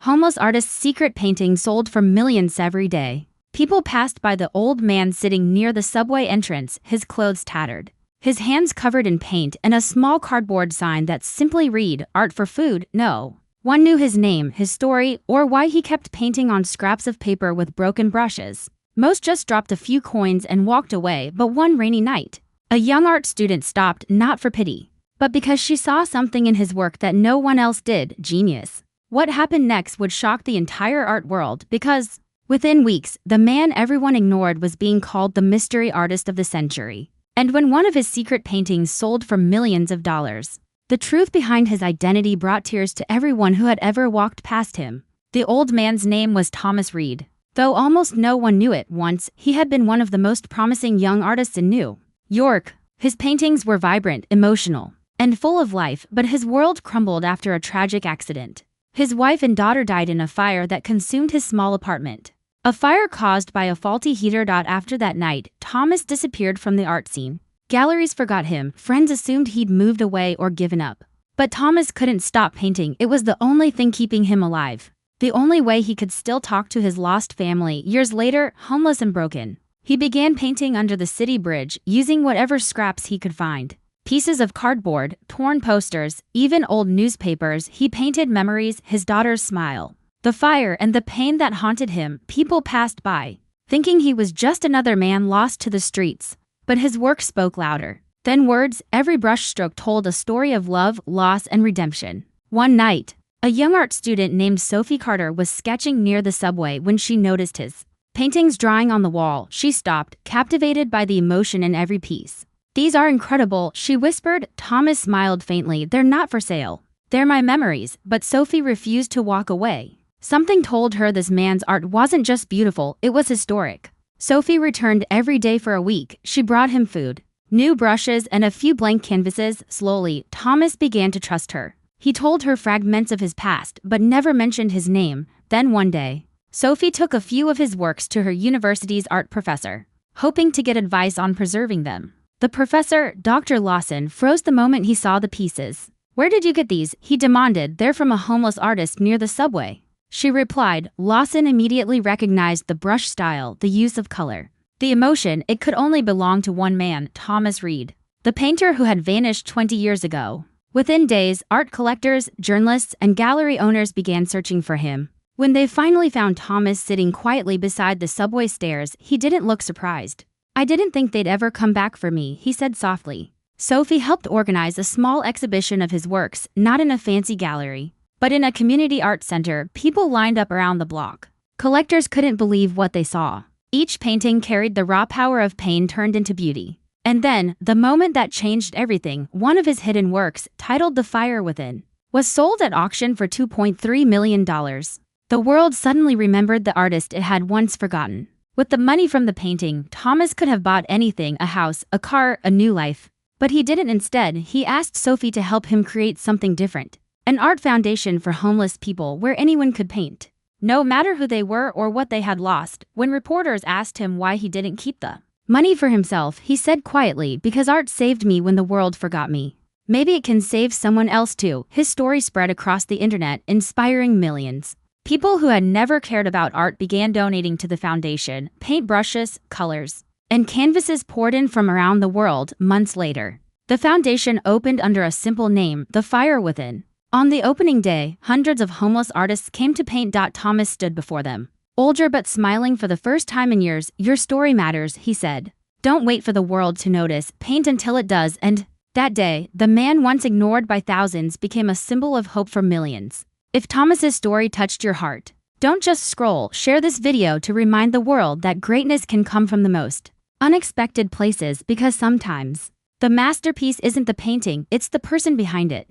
Homeless artist's secret painting sold for millions every day. People passed by the old man sitting near the subway entrance, his clothes tattered, his hands covered in paint, and a small cardboard sign that simply read, "Art for food, no." One knew his name, his story, or why he kept painting on scraps of paper with broken brushes. Most just dropped a few coins and walked away, but one rainy night, a young art student stopped, not for pity, but because she saw something in his work that no one else did. Genius. What happened next would shock the entire art world because, within weeks, the man everyone ignored was being called the mystery artist of the century. And when one of his secret paintings sold for millions of dollars, the truth behind his identity brought tears to everyone who had ever walked past him. The old man's name was Thomas Reed. Though almost no one knew it, once he had been one of the most promising young artists in New York. His paintings were vibrant, emotional, and full of life, but his world crumbled after a tragic accident. His wife and daughter died in a fire that consumed his small apartment. A fire caused by a faulty heater. After that night, Thomas disappeared from the art scene. Galleries forgot him, friends assumed he'd moved away or given up. But Thomas couldn't stop painting. It was the only thing keeping him alive. The only way he could still talk to his lost family. Years later, homeless and broken, he began painting under the city bridge, using whatever scraps he could find. Pieces of cardboard, torn posters, even old newspapers. He painted memories, his daughter's smile, the fire, and the pain that haunted him. People passed by, thinking he was just another man lost to the streets. But his work spoke louder than words. Every brushstroke told a story of love, loss, and redemption. One night, a young art student named Sophie Carter was sketching near the subway when she noticed his paintings drying on the wall. She stopped, captivated by the emotion in every piece. "These are incredible," she whispered. Thomas smiled faintly. "They're not for sale. They're my memories." But Sophie refused to walk away. Something told her this man's art wasn't just beautiful, it was historic. Sophie returned every day for a week. She brought him food, new brushes, and a few blank canvases. Slowly, Thomas began to trust her. He told her fragments of his past, but never mentioned his name. Then one day, Sophie took a few of his works to her university's art professor, hoping to get advice on preserving them. The professor, Dr. Lawson, froze the moment he saw the pieces. "Where did you get these?" he demanded. "They're from a homeless artist near the subway," she replied. Lawson immediately recognized the brush style, the use of color, the emotion. It could only belong to one man, Thomas Reed, the painter who had vanished 20 years ago. Within days, art collectors, journalists, and gallery owners began searching for him. When they finally found Thomas sitting quietly beside the subway stairs, he didn't look surprised. "I didn't think they'd ever come back for me," he said softly. Sophie helped organize a small exhibition of his works, not in a fancy gallery, but in a community art center. People lined up around the block. Collectors couldn't believe what they saw. Each painting carried the raw power of pain turned into beauty. And then, the moment that changed everything, one of his hidden works, titled "The Fire Within," was sold at auction for $2.3 million. The world suddenly remembered the artist it had once forgotten. With the money from the painting, Thomas could have bought anything: a house, a car, a new life. But he didn't. Instead, he asked Sophie to help him create something different. An art foundation for homeless people where anyone could paint, no matter who they were or what they had lost. When reporters asked him why he didn't keep the money for himself, he said quietly, "Because art saved me when the world forgot me. Maybe it can save someone else too." His story spread across the internet, inspiring millions. People who had never cared about art began donating to the foundation. Paintbrushes, colors, and canvases poured in from around the world. Months later, the foundation opened under a simple name, The Fire Within. On the opening day, hundreds of homeless artists came to paint. Thomas stood before them, older but smiling for the first time in years. "Your story matters," he said. "Don't wait for the world to notice. Paint until it does." And that day, the man once ignored by thousands became a symbol of hope for millions. If Thomas's story touched your heart, don't just scroll. Share this video to remind the world that greatness can come from the most unexpected places, because sometimes the masterpiece isn't the painting, it's the person behind it.